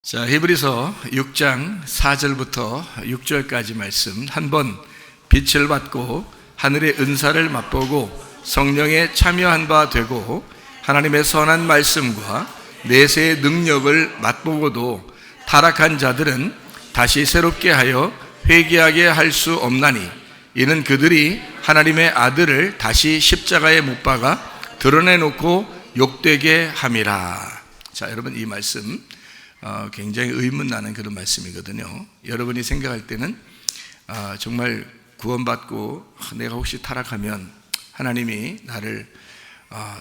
자, 히브리서 6장 4절부터 6절까지 말씀, 한번 빛을 받고 하늘의 은사를 맛보고 성령에 참여한 바 되고 하나님의 선한 말씀과 내세의 능력을 맛보고도 타락한 자들은 다시 새롭게 하여 회개하게 할 수 없나니, 이는 그들이 하나님의 아들을 다시 십자가에 못 박아 드러내놓고 욕되게 함이라. 자, 여러분, 이 말씀 굉장히 의문 나는 그런 말씀이거든요. 여러분이 생각할 때는 정말 구원받고 내가 혹시 타락하면 하나님이 나를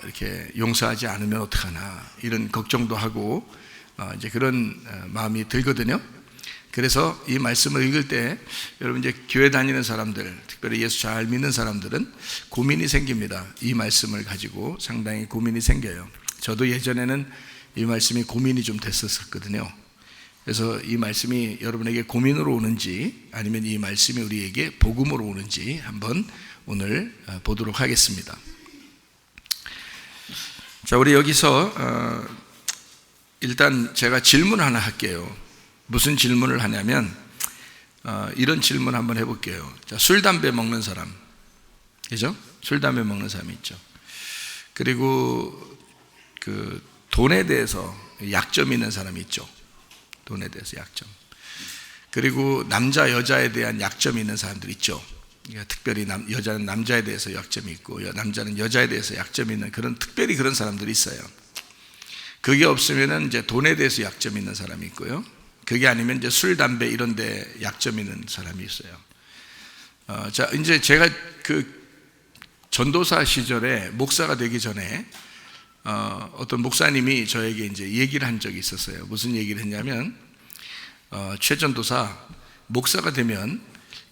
이렇게 용서하지 않으면 어떡하나, 이런 걱정도 하고 이제 그런 마음이 들거든요. 그래서 이 말씀을 읽을 때 여러분, 이제 교회 다니는 사람들, 특별히 예수 잘 믿는 사람들은 고민이 생깁니다. 이 말씀을 가지고 상당히 고민이 생겨요. 저도 예전에는 이 말씀이 고민이 좀 됐었거든요. 그래서 이 말씀이 여러분에게 고민으로 오는지 아니면 이 말씀이 우리에게 복음으로 오는지 한번 오늘 보도록 하겠습니다. 자, 우리 여기서 일단 제가 질문 하나 할게요. 무슨 질문을 하냐면 이런 질문 한번 해볼게요. 자, 술, 담배 먹는 사람, 그죠? 술, 담배 먹는 사람이 있죠. 그리고 돈에 대해서 약점이 있는 사람이 있죠. 돈에 대해서 약점. 그리고 남자, 여자에 대한 약점이 있는 사람들 있죠. 그러니까 특별히 여자는 남자에 대해서 약점이 있고 남자는 여자에 대해서 약점이 있는 특별히 그런 사람들이 있어요. 그게 없으면은 이제 돈에 대해서 약점이 있는 사람이 있고요. 그게 아니면 이제 술, 담배 이런 데 약점이 있는 사람이 있어요. 자, 이제 제가 전도사 시절에 목사가 되기 전에 어떤 목사님이 저에게 이제 얘기를 한 적이 있었어요. 무슨 얘기를 했냐면, 최 전도사, 목사가 되면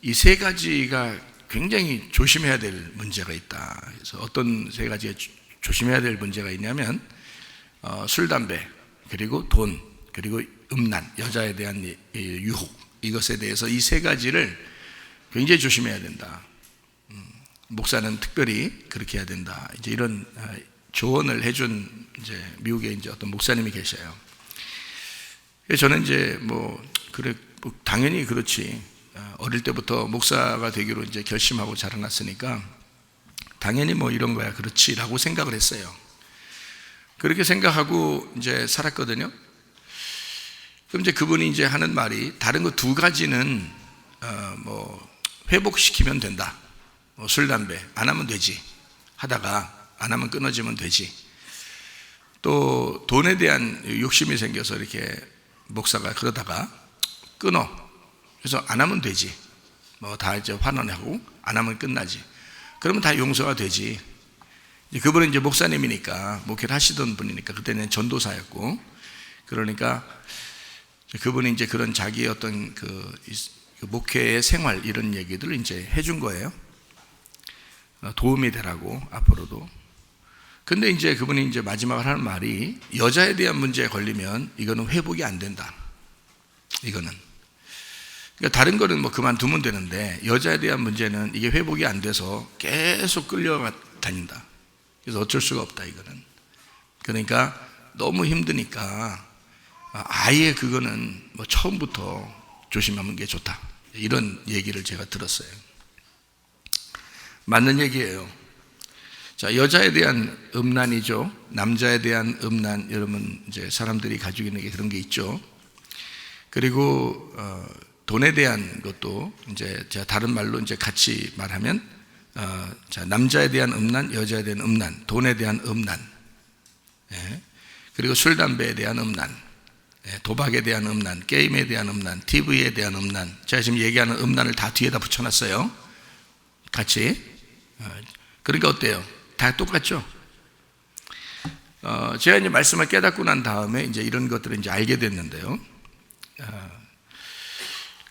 이 세 가지가 굉장히 조심해야 될 문제가 있다. 그래서 어떤 세 가지가 조심해야 될 문제가 있냐면, 술, 담배, 그리고 돈, 그리고 음란, 여자에 대한 유혹, 이것에 대해서 이 세 가지를 굉장히 조심해야 된다. 목사는 특별히 그렇게 해야 된다. 이제 이런 조언을 해준 이제 미국에 이제 어떤 목사님이 계셔요. 저는 이제 당연히 그렇지. 어릴 때부터 목사가 되기로 이제 결심하고 자라났으니까 당연히 이런 거야, 그렇지라고 생각을 했어요. 그렇게 생각하고 이제 살았거든요. 그럼 이제 그분이 이제 하는 말이, 다른 거 두 가지는 회복시키면 된다. 술, 담배 안 하면 되지. 하다가 안 하면 끊어지면 되지. 또 돈에 대한 욕심이 생겨서 이렇게 목사가 그러다가 끊어. 그래서 안 하면 되지. 다 이제 환원하고 안 하면 끝나지. 그러면 다 용서가 되지. 그분은 이제 목사님이니까, 목회를 하시던 분이니까, 그때는 전도사였고, 그러니까 그분이 이제 그런 자기의 어떤 목회의 생활 이런 얘기들을 이제 해준 거예요. 도움이 되라고 앞으로도. 근데 이제 그분이 이제 마지막으로 하는 말이, 여자에 대한 문제에 걸리면 이거는 회복이 안 된다. 이거는. 그러니까 다른 거는 그만두면 되는데 여자에 대한 문제는 이게 회복이 안 돼서 계속 끌려가 다닌다. 그래서 어쩔 수가 없다, 이거는. 그러니까 너무 힘드니까 아예 그거는 처음부터 조심하는 게 좋다. 이런 얘기를 제가 들었어요. 맞는 얘기예요. 자, 여자에 대한 음란이죠. 남자에 대한 음란, 여러분 이제 사람들이 가지고 있는 게 그런 게 있죠. 그리고 돈에 대한 것도 이제 제가 다른 말로 이제 같이 말하면, 자, 남자에 대한 음란, 여자에 대한 음란, 돈에 대한 음란, 그리고 술, 담배에 대한 음란, 도박에 대한 음란, 게임에 대한 음란, TV에 대한 음란. 제가 지금 얘기하는 음란을 다 뒤에다 붙여놨어요. 같이. 그러니까 어때요? 다 똑같죠? 제가 이제 말씀을 깨닫고 난 다음에 이제 이런 것들을 이제 알게 됐는데요.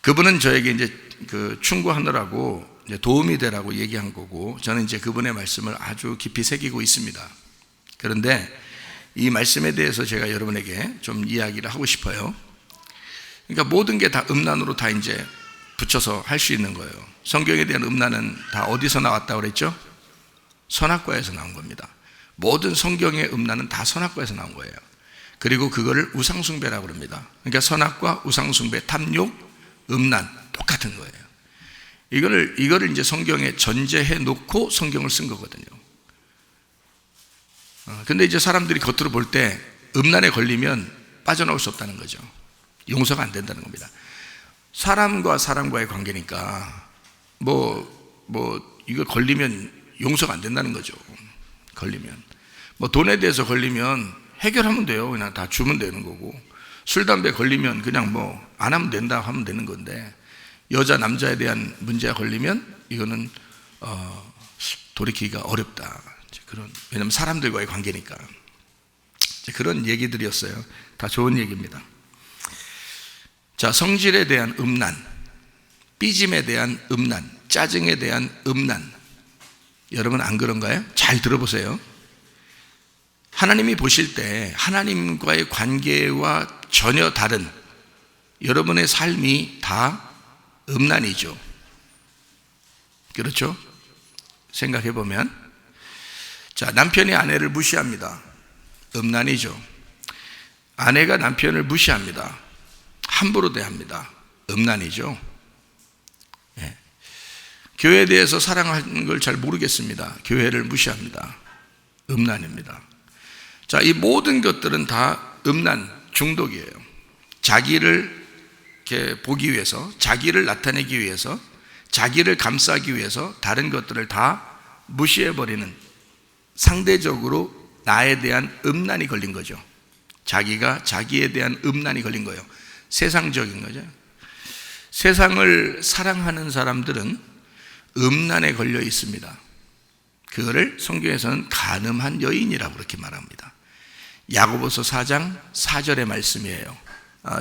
그분은 저에게 이제 충고하느라고 이제 도움이 되라고 얘기한 거고, 저는 이제 그분의 말씀을 아주 깊이 새기고 있습니다. 그런데 이 말씀에 대해서 제가 여러분에게 좀 이야기를 하고 싶어요. 그러니까 모든 게 다 음란으로 다 이제 붙여서 할 수 있는 거예요. 성경에 대한 음란은 다 어디서 나왔다고 그랬죠? 선악과에서 나온 겁니다. 모든 성경의 음란은 다 선악과에서 나온 거예요. 그리고 그거를 우상숭배라고 합니다. 그러니까 선악과 우상숭배, 탐욕, 음란 똑같은 거예요. 이거를 이제 성경에 전제해 놓고 성경을 쓴 거거든요. 근데 이제 사람들이 겉으로 볼 때 음란에 걸리면 빠져나올 수 없다는 거죠. 용서가 안 된다는 겁니다. 사람과 사람과의 관계니까 이거 걸리면 용서가 안 된다는 거죠. 걸리면 돈에 대해서 걸리면 해결하면 돼요. 그냥 다 주면 되는 거고, 술 담배 걸리면 그냥 안 하면 된다 하면 되는 건데, 여자 남자에 대한 문제가 걸리면 이거는 돌이키기가 어렵다. 왜냐하면 사람들과의 관계니까. 그런 얘기들이었어요. 다 좋은 얘기입니다. 자, 성질에 대한 음란, 삐짐에 대한 음란, 짜증에 대한 음란. 여러분 안 그런가요? 잘 들어보세요. 하나님이 보실 때 하나님과의 관계와 전혀 다른 여러분의 삶이 다 음란이죠. 그렇죠? 생각해 보면, 자, 남편이 아내를 무시합니다. 음란이죠. 아내가 남편을 무시합니다. 함부로 대합니다. 음란이죠. 예. 교회에 대해서 사랑하는 걸 잘 모르겠습니다. 교회를 무시합니다. 음란입니다. 자, 이 모든 것들은 다 음란 중독이에요. 자기를 이렇게 보기 위해서, 자기를 나타내기 위해서, 자기를 감싸기 위해서 다른 것들을 다 무시해버리는, 상대적으로 나에 대한 음란이 걸린 거죠. 자기가 자기에 대한 음란이 걸린 거예요. 세상적인 거죠. 세상을 사랑하는 사람들은 음란에 걸려 있습니다. 그거를 성경에서는 간음한 여인이라고 그렇게 말합니다. 야고보서 4장 4절의 말씀이에요.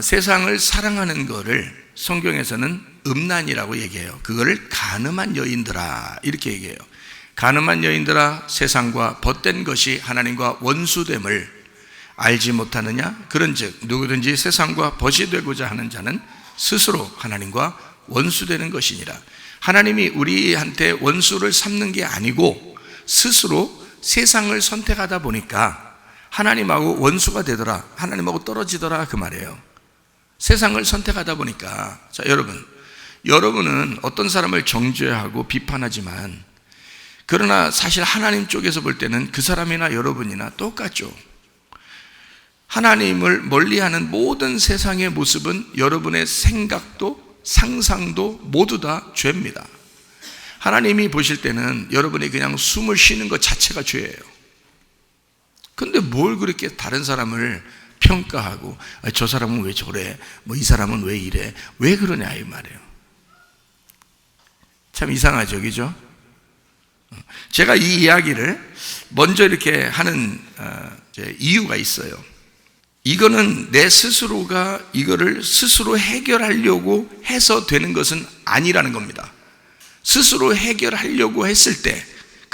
세상을 사랑하는 거를 성경에서는 음란이라고 얘기해요. 그거를 간음한 여인들아 이렇게 얘기해요. 간음한 여인들아, 세상과 벗된 것이 하나님과 원수됨을 알지 못하느냐? 그런즉 누구든지 세상과 벗이 되고자 하는 자는 스스로 하나님과 원수되는 것이니라. 하나님이 우리한테 원수를 삼는 게 아니고 스스로 세상을 선택하다 보니까 하나님하고 원수가 되더라, 하나님하고 떨어지더라, 그 말이에요. 세상을 선택하다 보니까. 자, 여러분은 어떤 사람을 정죄하고 비판하지만, 그러나 사실 하나님 쪽에서 볼 때는 그 사람이나 여러분이나 똑같죠. 하나님을 멀리하는 모든 세상의 모습은 여러분의 생각도 상상도 모두 다 죄입니다. 하나님이 보실 때는 여러분이 그냥 숨을 쉬는 것 자체가 죄예요. 근데 뭘 그렇게 다른 사람을 평가하고, 저 사람은 왜 저래, 이 사람은 왜 이래, 왜 그러냐 이 말이에요. 참 이상하죠, 그죠? 제가 이 이야기를 먼저 이렇게 하는 이유가 있어요. 이거는 내 스스로가 이거를 스스로 해결하려고 해서 되는 것은 아니라는 겁니다. 스스로 해결하려고 했을 때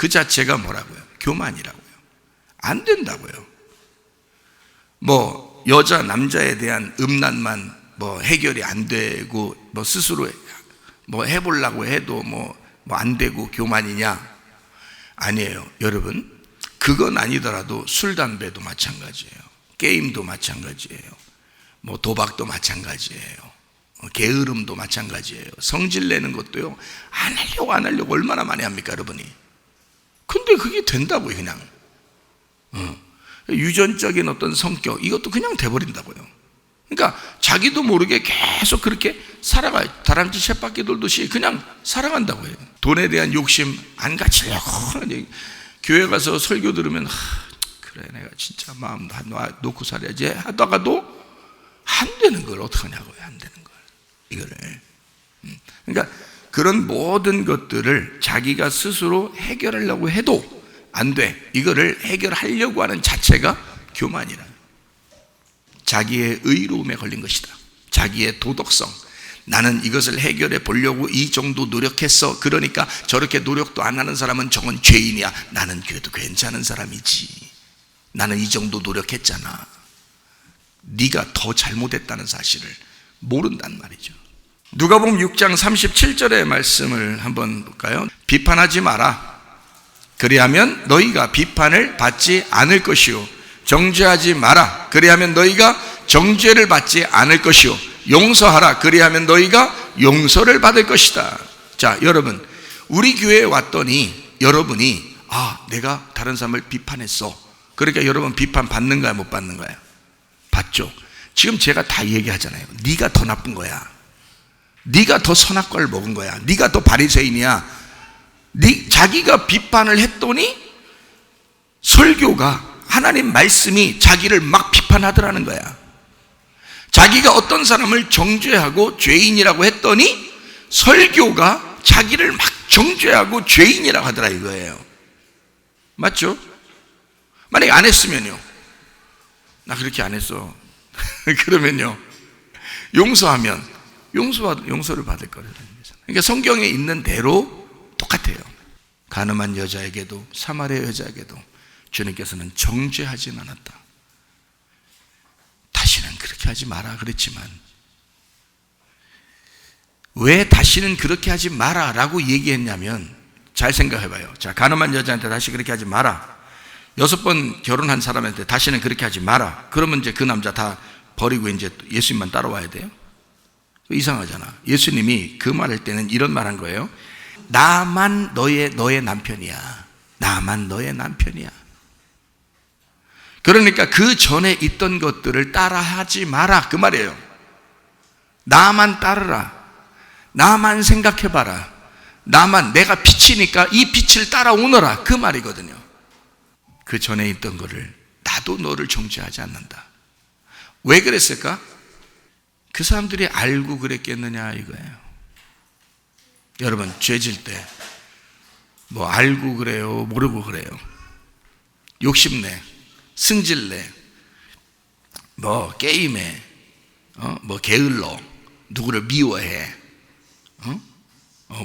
그 자체가 뭐라고요? 교만이라고요. 안 된다고요. 여자 남자에 대한 음란만 해결이 안 되고 스스로 해보려고 해도 안 되고 교만이냐? 아니에요. 여러분, 그건 아니더라도 술 담배도 마찬가지예요. 게임도 마찬가지예요. 도박도 마찬가지예요. 게으름도 마찬가지예요. 성질 내는 것도요, 안 하려고 얼마나 많이 합니까, 여러분이? 근데 그게 된다고요, 그냥. 유전적인 어떤 성격, 이것도 그냥 돼버린다고요. 그러니까 자기도 모르게 계속 그렇게 살아가요. 다람쥐 쳇바퀴 돌듯이 그냥 살아간다고요. 돈에 대한 욕심 안 갖추려고. 교회 가서 설교 들으면, 그래, 내가 진짜 마음 놓고 살아야지 하다가도 안 되는 걸 어떡하냐고요. 안 되는 걸, 이거를. 그러니까 그런 모든 것들을 자기가 스스로 해결하려고 해도 안 돼. 이거를 해결하려고 하는 자체가 교만이라. 자기의 의로움에 걸린 것이다. 자기의 도덕성. 나는 이것을 해결해 보려고 이 정도 노력했어. 그러니까 저렇게 노력도 안 하는 사람은 저건 죄인이야. 나는 그래도 괜찮은 사람이지. 나는 이 정도 노력했잖아. 네가 더 잘못했다는 사실을 모른단 말이죠. 누가복음 6장 37절의 말씀을 한번 볼까요? 비판하지 마라. 그리하면 너희가 비판을 받지 않을 것이요 정죄하지 마라. 그리하면 너희가 정죄를 받지 않을 것이요 용서하라. 그리하면 너희가 용서를 받을 것이다. 자, 여러분, 우리 교회에 왔더니 여러분이 내가 다른 사람을 비판했어. 그러니까 여러분 비판 받는 거야, 못 받는 거야? 받죠. 지금 제가 다 얘기하잖아요. 네가 더 나쁜 거야. 네가 더 선악과를 먹은 거야. 네가 더 바리새인이야. 자기가 비판을 했더니 설교가, 하나님 말씀이 자기를 막 비판하더라는 거야. 자기가 어떤 사람을 정죄하고 죄인이라고 했더니 설교가 자기를 막 정죄하고 죄인이라고 하더라 이거예요. 맞죠? 만약에 안 했으면요, 나 그렇게 안 했어 그러면요, 용서하면 용서를 받을 거예요. 그러니까 성경에 있는 대로 똑같아요. 가늠한 여자에게도 사마리아 여자에게도 주님께서는 정죄하진 않았다. 다시는 그렇게 하지 마라 그랬지만, 왜 다시는 그렇게 하지 마라 라고 얘기했냐면, 잘 생각해봐요. 자, 가늠한 여자한테 다시 그렇게 하지 마라. 6번 결혼한 사람한테 다시는 그렇게 하지 마라. 그러면 이제 그 남자 다 버리고 이제 예수님만 따라와야 돼요? 이상하잖아. 예수님이 그 말할 때는 이런 말 한 거예요. 나만 너의 남편이야. 나만 너의 남편이야. 그러니까 그 전에 있던 것들을 따라하지 마라 그 말이에요. 나만 따르라. 나만 생각해봐라. 나만, 내가 빛이니까 이 빛을 따라오너라 그 말이거든요. 그 전에 있던 거를, 나도 너를 정죄하지 않는다. 왜 그랬을까? 그 사람들이 알고 그랬겠느냐 이거예요. 여러분, 죄질 때 뭐 알고 그래요, 모르고 그래요? 욕심내, 승질내, 뭐 게임해, 뭐 게을러, 누구를 미워해,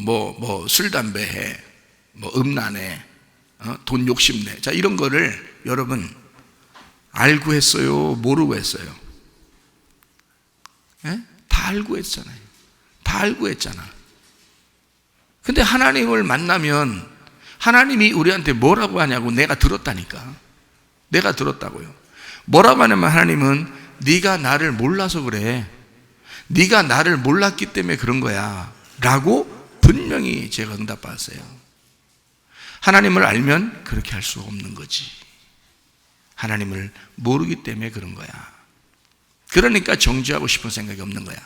뭐 술 담배 해, 뭐 음란해, 돈 욕심내. 자, 이런 거를 여러분 알고 했어요, 모르고 했어요? 예? 다 알고 했잖아요. 다 알고 했잖아. 근데 하나님을 만나면 하나님이 우리한테 뭐라고 하냐고 내가 들었다니까. 내가 들었다고요. 뭐라고 하냐면, 하나님은 네가 나를 몰라서 그래. 네가 나를 몰랐기 때문에 그런 거야 라고 분명히 제가 응답받았어요. 하나님을 알면 그렇게 할 수 없는 거지. 하나님을 모르기 때문에 그런 거야. 그러니까 정죄하고 싶은 생각이 없는 거야.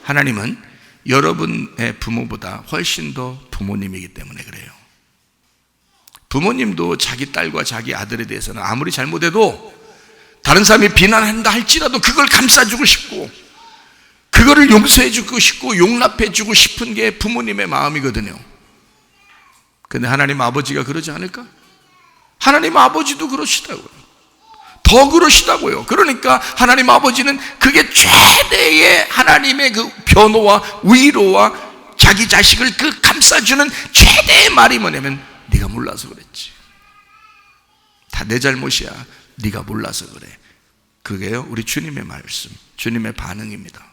하나님은 여러분의 부모보다 훨씬 더 부모님이기 때문에 그래요. 부모님도 자기 딸과 자기 아들에 대해서는 아무리 잘못해도 다른 사람이 비난한다 할지라도 그걸 감싸주고 싶고, 그거를 용서해주고 싶고 용납해주고 싶은 게 부모님의 마음이거든요. 근데 하나님 아버지가 그러지 않을까? 하나님 아버지도 그러시다고요. 더 그러시다고요. 그러니까 하나님 아버지는 그게 최대의 하나님의 그 변호와 위로와 자기 자식을 그 감싸주는 최대의 말이 뭐냐면, 네가 몰라서 그랬지. 다 내 잘못이야. 네가 몰라서 그래. 그게요, 우리 주님의 말씀, 주님의 반응입니다.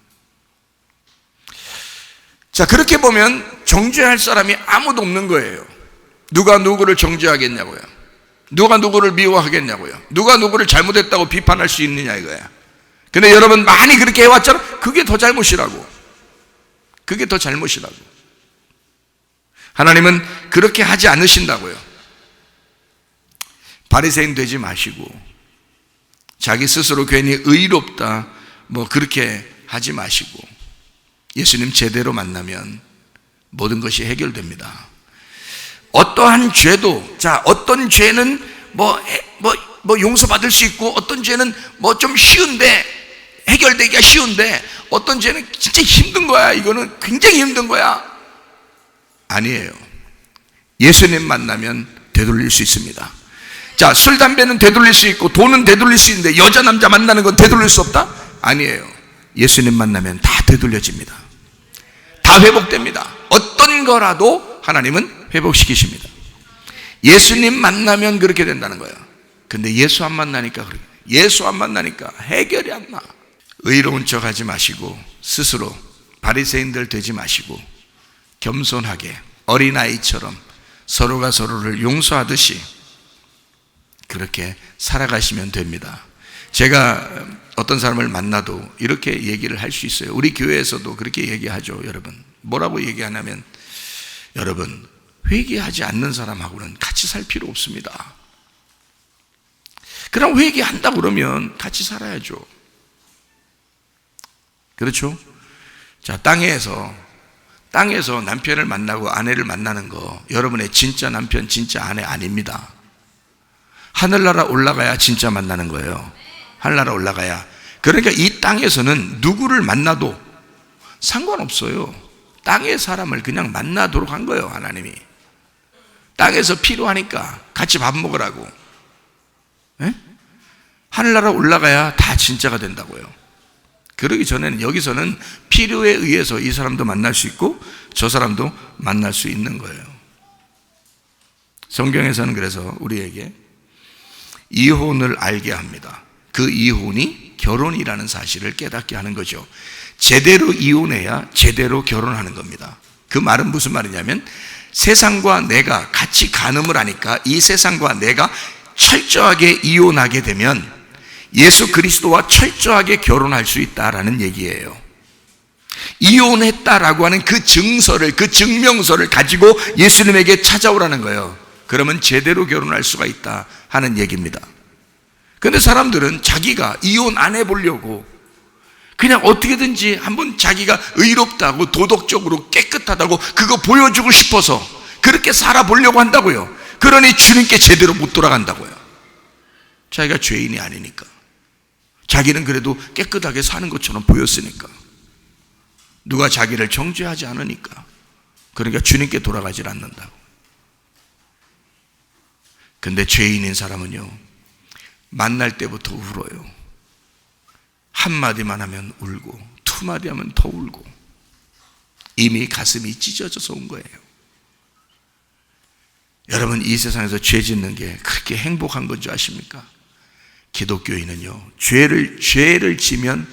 자, 그렇게 보면 정죄할 사람이 아무도 없는 거예요. 누가 누구를 정죄하겠냐고요? 누가 누구를 미워하겠냐고요? 누가 누구를 잘못했다고 비판할 수 있느냐 이거야. 근데 여러분 많이 그렇게 해왔잖아. 그게 더 잘못이라고. 그게 더 잘못이라고. 하나님은 그렇게 하지 않으신다고요. 바리새인 되지 마시고, 자기 스스로 괜히 의롭다 뭐 그렇게 하지 마시고, 예수님 제대로 만나면 모든 것이 해결됩니다. 어떠한 죄도, 자, 어떤 죄는 뭐 용서받을 수 있고, 어떤 죄는 뭐 좀 쉬운데, 해결되기가 쉬운데, 어떤 죄는 진짜 힘든 거야. 이거는 굉장히 힘든 거야. 아니에요. 예수님 만나면 되돌릴 수 있습니다. 자, 술, 담배는 되돌릴 수 있고, 돈은 되돌릴 수 있는데, 여자, 남자 만나는 건 되돌릴 수 없다? 아니에요. 예수님 만나면 다 되돌려집니다. 다 회복됩니다. 어떤 거라도 하나님은 회복시키십니다. 예수님 만나면 그렇게 된다는 거예요. 근데 예수 안 만나니까 그래요. 예수 안 만나니까 해결이 안 나. 의로운 척 하지 마시고, 스스로 바리새인들 되지 마시고, 겸손하게 어린아이처럼 서로가 서로를 용서하듯이 그렇게 살아가시면 됩니다. 제가 어떤 사람을 만나도 이렇게 얘기를 할 수 있어요. 우리 교회에서도 그렇게 얘기하죠. 여러분, 뭐라고 얘기하냐면, 여러분, 회개하지 않는 사람하고는 같이 살 필요 없습니다. 그럼 회개한다 그러면 같이 살아야죠. 그렇죠? 자, 땅에서 남편을 만나고 아내를 만나는 거, 여러분의 진짜 남편, 진짜 아내 아닙니다. 하늘나라 올라가야 진짜 만나는 거예요. 하늘나라 올라가야. 그러니까 이 땅에서는 누구를 만나도 상관없어요. 땅의 사람을 그냥 만나도록 한 거예요, 하나님이. 땅에서 필요하니까 같이 밥 먹으라고. 에? 하늘나라 올라가야 다 진짜가 된다고요. 그러기 전에는 여기서는 필요에 의해서 이 사람도 만날 수 있고 저 사람도 만날 수 있는 거예요. 성경에서는 그래서 우리에게 이혼을 알게 합니다. 그 이혼이 결혼이라는 사실을 깨닫게 하는 거죠. 제대로 이혼해야 제대로 결혼하는 겁니다. 그 말은 무슨 말이냐면, 세상과 내가 같이 간음을 하니까 이 세상과 내가 철저하게 이혼하게 되면 예수 그리스도와 철저하게 결혼할 수 있다라는 얘기예요. 이혼했다라고 하는 그 증서를, 그 증명서를 가지고 예수님에게 찾아오라는 거예요. 그러면 제대로 결혼할 수가 있다 하는 얘기입니다. 그런데 사람들은 자기가 이혼 안 해보려고 그냥 어떻게든지 한번 자기가 의롭다고, 도덕적으로 깨끗하다고 그거 보여주고 싶어서 그렇게 살아보려고 한다고요. 그러니 주님께 제대로 못 돌아간다고요. 자기가 죄인이 아니니까. 자기는 그래도 깨끗하게 사는 것처럼 보였으니까. 누가 자기를 정죄하지 않으니까. 그러니까 주님께 돌아가질 않는다고. 근데 죄인인 사람은요, 만날 때부터 울어요. 한마디만 하면 울고, 두 마디 하면 더 울고, 이미 가슴이 찢어져서 온 거예요. 여러분, 이 세상에서 죄 짓는 게 그렇게 행복한 건 줄 아십니까? 기독교인은요, 죄를 지면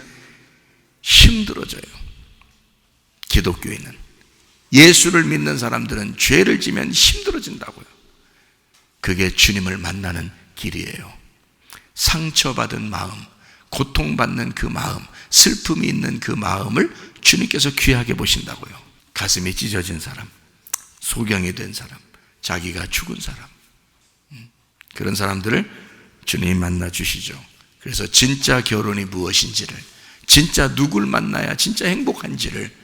힘들어져요. 기독교인은, 예수를 믿는 사람들은 죄를 지면 힘들어진다고요. 그게 주님을 만나는 길이에요. 상처받은 마음, 고통받는 그 마음, 슬픔이 있는 그 마음을 주님께서 귀하게 보신다고요. 가슴이 찢어진 사람, 소경이 된 사람, 자기가 죽은 사람, 그런 사람들을 주님이 만나 주시죠. 그래서 진짜 결혼이 무엇인지를, 진짜 누굴 만나야 진짜 행복한지를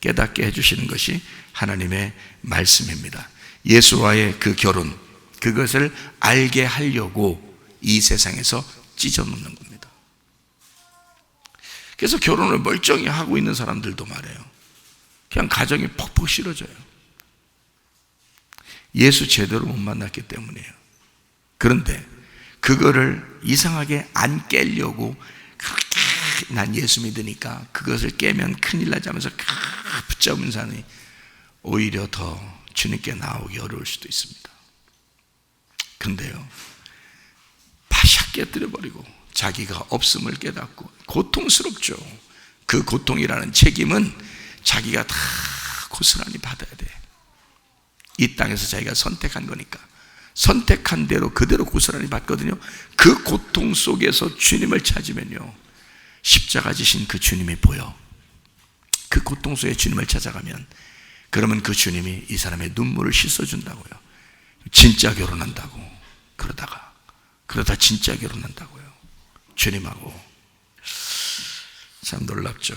깨닫게 해주시는 것이 하나님의 말씀입니다. 예수와의 그 결혼, 그것을 알게 하려고 이 세상에서 찢어놓는 겁니다. 그래서 결혼을 멀쩡히 하고 있는 사람들도 말해요. 그냥 가정이 퍽퍽 싫어져요. 예수 제대로 못 만났기 때문이에요. 그런데 그거를 이상하게 안 깨려고 그렇게 난 예수 믿으니까 그것을 깨면 큰일 나지 하면서 붙잡은 사람이 오히려 더 주님께 나오기 어려울 수도 있습니다. 근데요, 바샥 깨뜨려버리고 자기가 없음을 깨닫고, 고통스럽죠. 그 고통이라는 책임은 자기가 다 고스란히 받아야 돼. 이 땅에서 자기가 선택한 거니까 선택한 대로 그대로 고스란히 받거든요. 그 고통 속에서 주님을 찾으면요, 십자가 지신 그 주님이 보여. 그 고통 속에 주님을 찾아가면, 그러면 그 주님이 이 사람의 눈물을 씻어준다고요. 진짜 결혼한다고. 그러다 진짜 결혼한다고요. 주님하고. 참 놀랍죠.